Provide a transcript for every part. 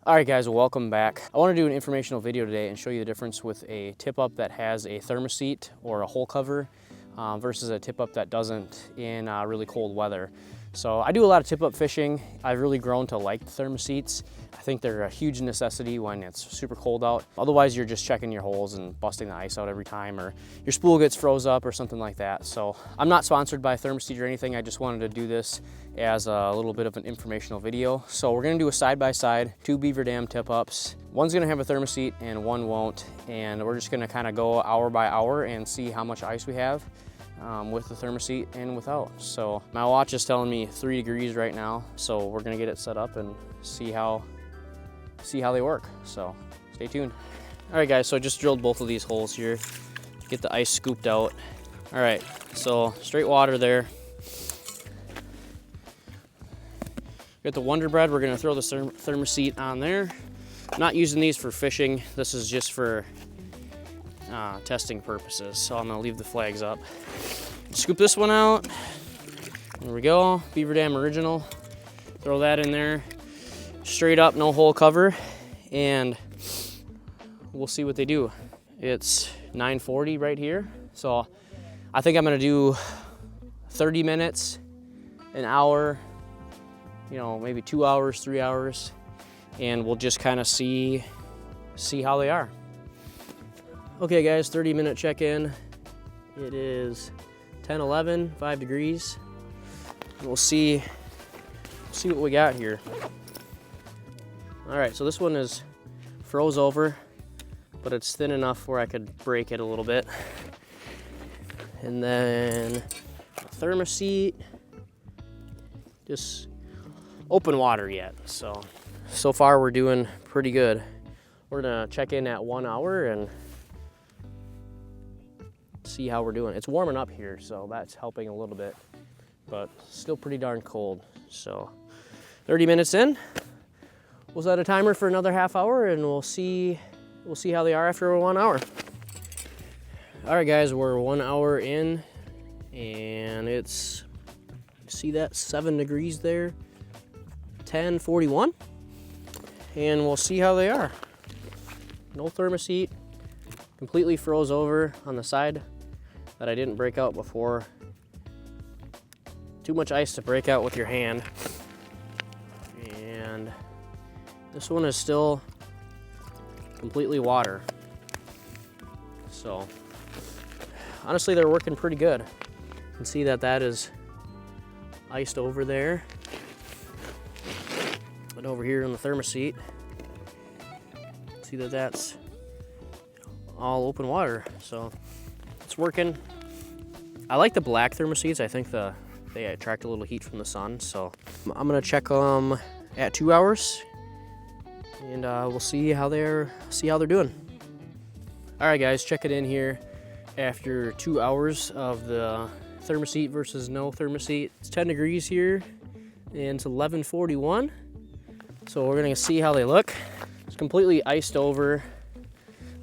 All right guys, welcome back. I want to do an informational video today and show you the difference with a tip up that has a thermoset or a hole cover versus a tip up that doesn't in really cold weather. So I do a lot of tip up fishing. I've really grown to like the thermosets. I think they're a huge necessity when it's super cold out. Otherwise you're just checking your holes and busting the ice out every time, or your spool gets froze up or something like that. So I'm not sponsored by Thermoset or anything. I just wanted to do this as a little bit of an informational video. So we're gonna do a side-by-side, two Beaver Dam tip ups. One's gonna have a thermoset and one won't. And we're just gonna kind of go hour by hour and see how much ice we have with the thermoset and without. So my watch is telling me 3 degrees right now. So we're gonna get it set up and see how they work. So stay tuned. All right guys, so I just drilled both of these holes here. Get the ice scooped out. All right, so straight water there. Got the Wonder Bread. We're gonna throw the thermoset on there. I'm not using these for fishing. This is just for testing purposes. So I'm gonna leave the flags up. Scoop this one out. There we go, Beaver Dam Original. Throw that in there. Straight up, no hole cover, and we'll see what they do. It's 9:40 right here. So I think I'm gonna do 30 minutes, an hour, you know, maybe 2 hours, 3 hours, and we'll just kind of see how they are. Okay guys, 30-minute check-in. It is 10:11, 5 degrees. And we'll see what we got here. All right, so this one is froze over, but it's thin enough where I could break it a little bit. And then thermoset, just open water yet. So far we're doing pretty good. We're gonna check in at 1 hour and see how we're doing. It's warming up here, so that's helping a little bit, but still pretty darn cold. So 30 minutes in, we'll set a timer for another half hour and we'll see how they are after 1 hour. All right guys, we're 1 hour in and it's, see that 7 degrees there, 10:41, and we'll see how they are. No thermoset, completely froze over on the side that I didn't break out before. Too much ice to break out with your hand. And this one is still completely water. So honestly, they're working pretty good. You can see that is iced over there. And over here on the thermoset, see that's all open water. So it's working. I like the black thermosets. I think they attract a little heat from the sun. So I'm gonna check them at 2 hours, and we'll see how they're doing. All right, guys, check it in here after 2 hours of the thermoset versus no thermoset. It's 10 degrees here, and it's 11:41. So we're gonna see how they look. It's completely iced over.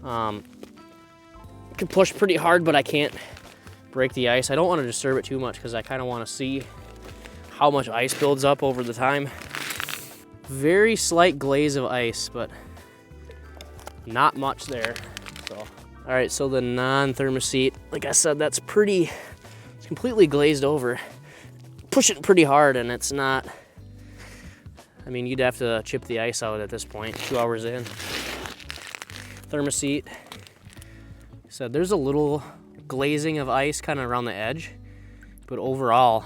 I can push pretty hard, but I can't break the ice. I don't want to disturb it too much because I kind of want to see how much ice builds up over the time. Very slight glaze of ice, but not much there. So, all right, so the non-thermoset, like I said, it's completely glazed over. Push it pretty hard and it's not, I mean, you'd have to chip the ice out at this point, 2 hours in. Thermoset, so there's a little glazing of ice kind of around the edge, but overall,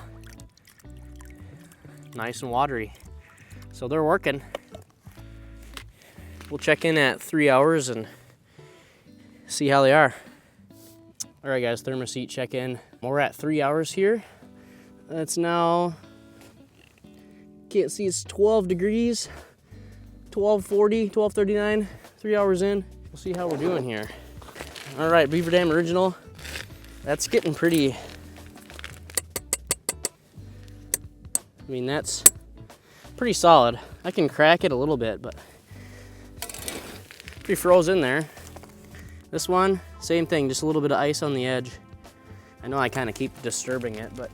nice and watery. So they're working. We'll check in at 3 hours and see how they are. All right guys, thermoset check in. We're at 3 hours here. It's now, can't see, it's 12 degrees, 12:40, 12:39, 3 hours in. We'll see how we're doing here. All right, Beaver Dam Original. That's getting pretty, I mean, that's pretty solid. I can crack it a little bit, but pretty froze in there. This one, same thing, just a little bit of ice on the edge. I know I kind of keep disturbing it, but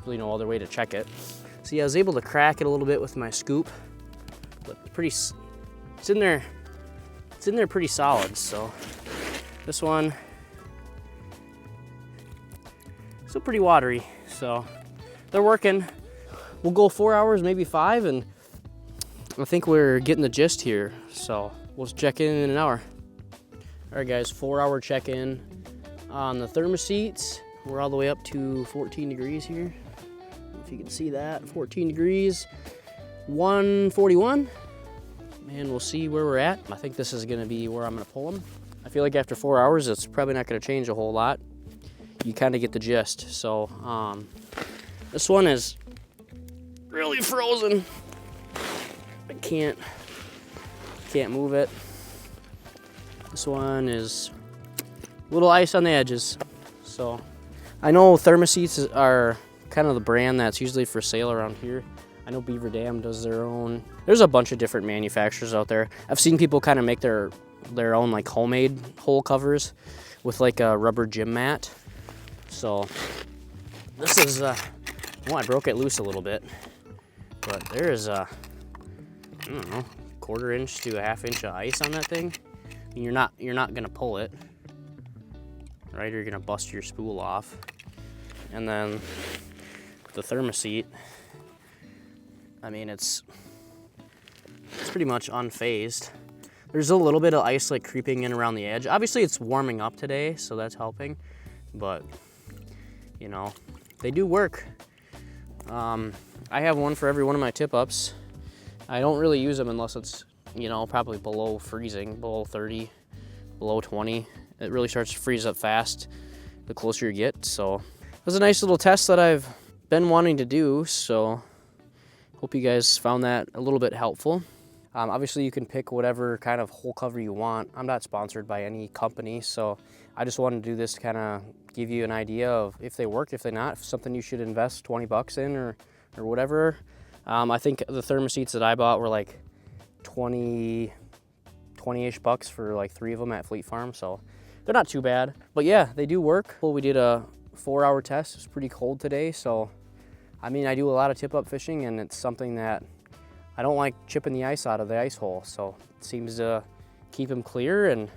really no other way to check it. See, I was able to crack it a little bit with my scoop, but it's in there pretty solid. So this one still pretty watery, so they're working. We'll go 4 hours, maybe 5, and I think we're getting the gist here. So we'll check in an hour. All right, guys, 4-hour check-in on the thermoseats. We're all the way up to 14 degrees here. If you can see that, 14 degrees, 141. And we'll see where we're at. I think this is gonna be where I'm gonna pull them. I feel like after 4 hours, it's probably not gonna change a whole lot. You kind of get the gist. So this one is really frozen. I can't move it. This one is a little ice on the edges. So I know Thermoseats are kind of the brand that's usually for sale around here. I know Beaver Dam does their own. There's a bunch of different manufacturers out there. I've seen people kind of make their own like homemade hole covers with like a rubber gym mat. So this is, well, I broke it loose a little bit, but there is I don't know, 1/4 inch to a 1/2 inch of ice on that thing. And you're not gonna pull it, right? You're gonna bust your spool off. And then the Thermoseat, I mean, it's pretty much unfazed. There's a little bit of ice like creeping in around the edge. Obviously it's warming up today, so that's helping, but you know, they do work. I have one for every one of my tip-ups. I don't really use them unless it's, you know, probably below freezing, below 30, below 20. It really starts to freeze up fast the closer you get. So it was a nice little test that I've been wanting to do. So hope you guys found that a little bit helpful. Obviously you can pick whatever kind of hole cover you want. I'm not sponsored by any company, so I just wanted to do this to kind of give you an idea of if they work, if they're not, if something you should invest 20 bucks in or whatever. I think the Thermoseats that I bought were like 20-ish bucks for like 3 of them at Fleet Farm, so they're not too bad. But yeah, they do work. Well, we did a 4-hour test. It's pretty cold today, so I mean, I do a lot of tip-up fishing, and it's something that I don't like chipping the ice out of the ice hole, so it seems to keep them clear. And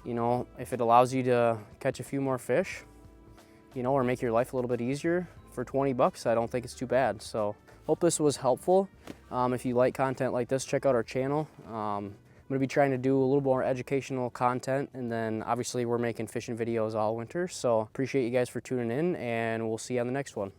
you know, if it allows you to catch a few more fish, you know, or make your life a little bit easier for 20 bucks, I don't think it's too bad. So hope this was helpful. If you like content like this, check out our channel. I'm gonna be trying to do a little more educational content, and then obviously we're making fishing videos all winter. So appreciate you guys for tuning in, and we'll see you on the next one.